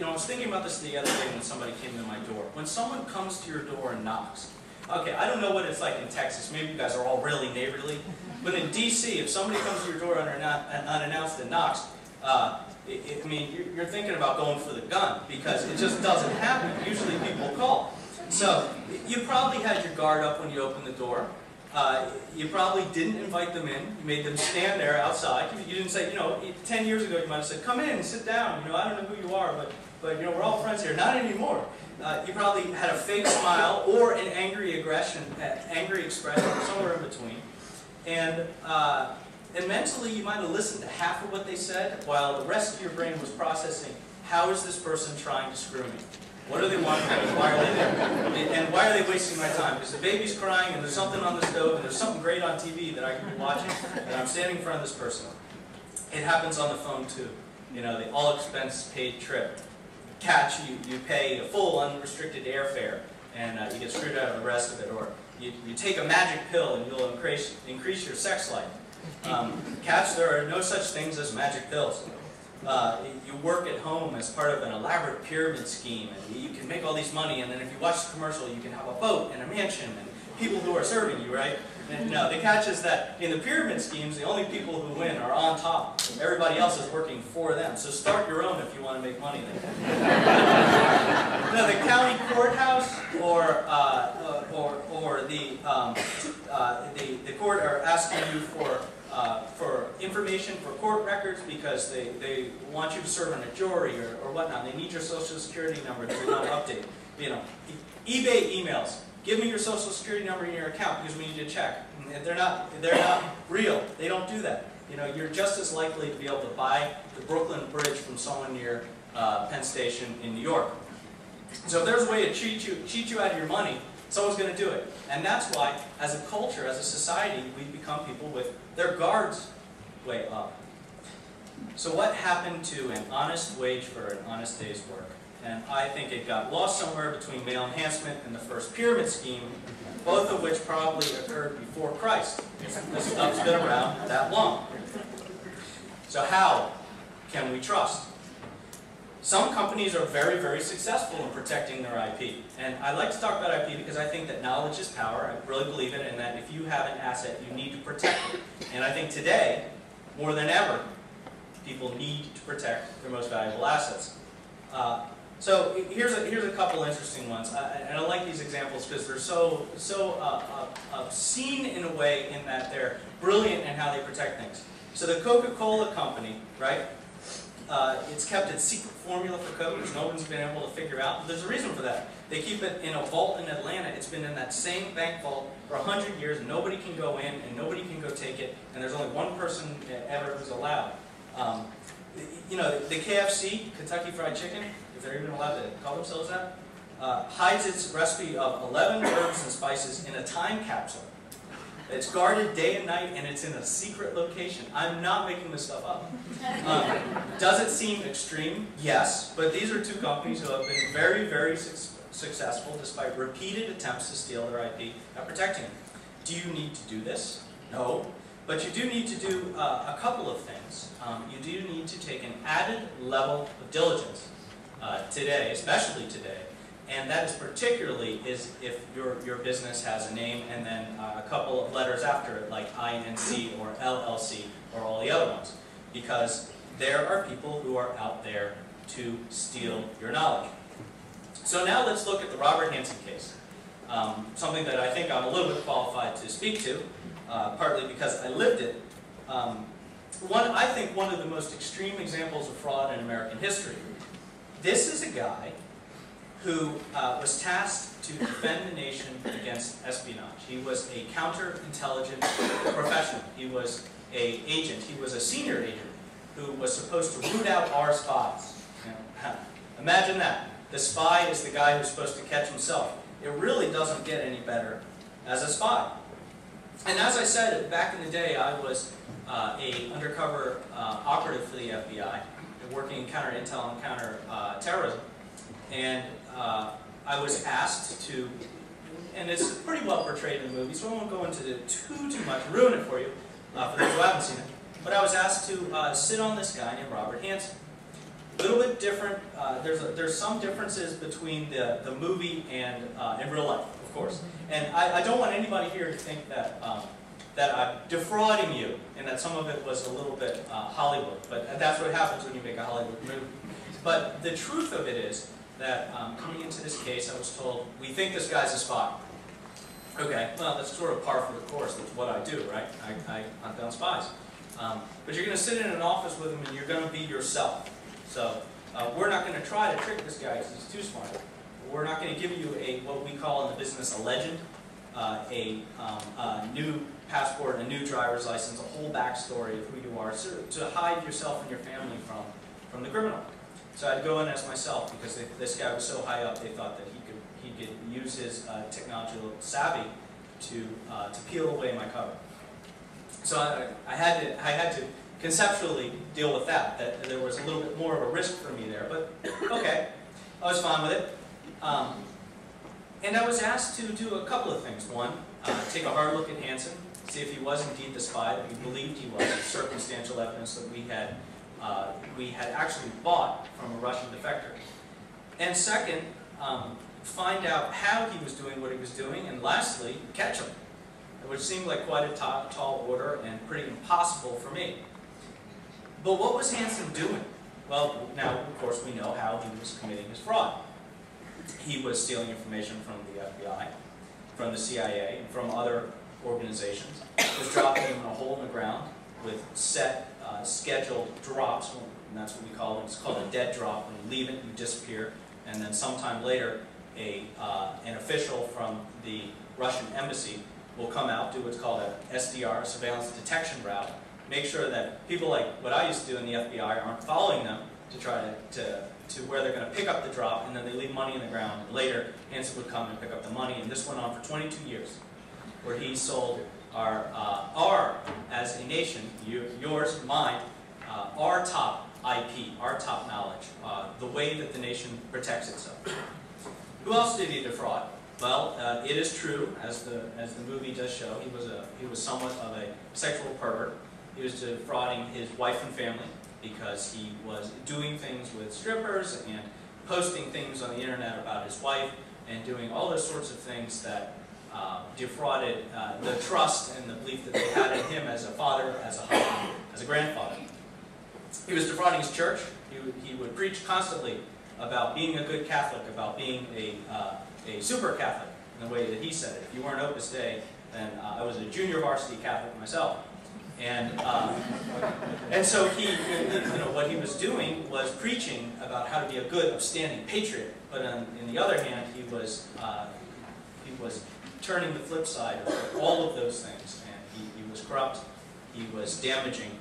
I was thinking about this the other day when somebody came to my door. When someone comes to your door and knocks, okay, I don't know what it's like in Texas. Maybe you guys are all really neighborly. But in D.C., if somebody comes to your door unannounced and knocks, I mean, you're thinking about going for the gun because it just doesn't happen. Usually people call. So you probably had your guard up when you opened the door. You probably didn't invite them in. You made them stand there outside. You didn't say, 10 years ago you might have said, come in, sit down. I don't know who you are, but we're all friends here. Not anymore. You probably had a fake smile or an angry expression, somewhere in between. And mentally you might have listened to half of what they said while the rest of your brain was processing, how is this person trying to screw me? What do they want from me? Why are they there? And why are they wasting my time? Because the baby's crying and there's something on the stove and there's something great on TV that I can be watching and I'm standing in front of this person. It happens on the phone too. The all-expense paid trip. Catch, you pay a full unrestricted airfare and you get screwed out of the rest of it. Or you take a magic pill and you'll increase your sex life. Catch, there are no such things as magic pills. You work at home as part of an elaborate pyramid scheme, and you can make all these money, and then if you watch the commercial, you can have a boat and a mansion and people who are serving you, right? And no, the catch is that in the pyramid schemes, the only people who win are on top. Everybody else is working for them. So start your own if you want to make money. No, the county courthouse or the court are asking you for information for court records because they want you to serve on a jury or whatnot. They need your social security number that they want to update. eBay emails. Give me your social security number in your account because we need to check. They're not real. They don't do that. You're just as likely to be able to buy the Brooklyn Bridge from someone near Penn Station in New York. So if there's a way to cheat you out of your money, someone's going to do it. And that's why, as a culture, as a society, we've become people with their guards way up. So what happened to an honest wage for an honest day's work? And I think it got lost somewhere between male enhancement and the first pyramid scheme, both of which probably occurred before Christ. This stuff's been around that long. So how can we trust? Some companies are very, very successful in protecting their IP. And I like to talk about IP because I think that knowledge is power. I really believe it, and that if you have an asset, you need to protect it. And I think today, more than ever, people need to protect their most valuable assets. So here's a couple interesting ones. And I like these examples because they're so obscene in a way in that they're brilliant in how they protect things. So the Coca-Cola company, right? It's kept its secret formula for Coke, which no one's been able to figure out. There's a reason for that. They keep it in a vault in Atlanta. It's been in that same bank vault for 100 years. Nobody can go in and nobody can go take it. And there's only one person ever who's allowed. The KFC, Kentucky Fried Chicken, if they're even allowed to call themselves that, hides its recipe of 11 herbs and spices in a time capsule. It's guarded day and night, and it's in a secret location. I'm not making this stuff up. Does it seem extreme? Yes, but these are two companies who have been very, very successful despite repeated attempts to steal their IP at protecting it. Do you need to do this? No. But you do need to do a couple of things. You do need to take an added level of diligence today, especially today. And that is particularly if your business has a name and then a couple of letters after it, like INC or LLC or all the other ones. Because there are people who are out there to steal your knowledge. So now let's look at the Robert Hansen case. Something that I think I'm a little bit qualified to speak to, partly because I lived it. I think one of the most extreme examples of fraud in American history. This is a guy who was tasked to defend the nation against espionage. He was a counterintelligence professional. He was an agent. He was a senior agent who was supposed to root out our spies. Imagine that. The spy is the guy who's supposed to catch himself. It really doesn't get any better as a spy. And as I said, back in the day, I was an undercover operative for the FBI, working in counter-intel and counter-terrorism. And I was asked to, and it's pretty well portrayed in the movie, so I won't go into it too much, ruin it for you, for those who haven't seen it. But I was asked to sit on this guy named Robert Hansen. A little bit different. There's some differences between the movie and in real life, of course. And I don't want anybody here to think that that I'm defrauding you and that some of it was a little bit Hollywood. But that's what happens when you make a Hollywood movie. But the truth of it is that coming into this case, I was told, we think this guy's a spy. Okay, well, that's sort of par for the course. That's what I do, right? I hunt down spies. But you're going to sit in an office with him and you're going to be yourself. So we're not going to try to trick this guy because he's too smart. We're not going to give you what we call in the business a legend, a new passport, a new driver's license, a whole backstory of who you are, to hide yourself and your family from the criminal. So I'd go in as myself because this guy was so high up they thought that he could use his technological savvy to peel away my cover. So I had to conceptually deal with that there was a little bit more of a risk for me there, but okay, I was fine with it. And I was asked to do a couple of things. One, take a hard look at Hansen, see if he was indeed the spy that we believed he was, circumstantial evidence that we had actually bought from a Russian defector. And second, find out how he was doing what he was doing, and lastly, catch him, which seemed like quite a tall order and pretty impossible for me. But what was Hansen doing? Well, now, of course, we know how he was committing his fraud. He was stealing information from the FBI, from the CIA, and from other organizations. He was dropping them in a hole in the ground with set, scheduled drops, and that's what we call it. It's called a dead drop. When you leave it, you disappear, and then sometime later, an official from the Russian embassy will come out, do what's called a SDR, surveillance detection route, make sure that people like what I used to do in the FBI aren't following them to try to where they're going to pick up the drop, and then they leave money in the ground. Later, Hansen would come and pick up the money, and this went on for 22 years, where he sold our as a nation, yours, mine, our top IP, our top knowledge, the way that the nation protects itself. Who else did he defraud? Well, it is true, as the movie does show, he was somewhat of a sexual pervert. He was defrauding his wife and family because he was doing things with strippers and posting things on the internet about his wife and doing all those sorts of things that defrauded the trust and the belief that they had in him as a father, as a husband, as a grandfather. He was defrauding his church. He would preach constantly about being a good Catholic, about being a super Catholic, in the way that he said it. If you weren't Opus Dei, then I was a junior varsity Catholic myself. And so what he was doing was preaching about how to be a good, upstanding patriot. But on the other hand, he was turning the flip side of all of those things, and he was corrupt. He was damaging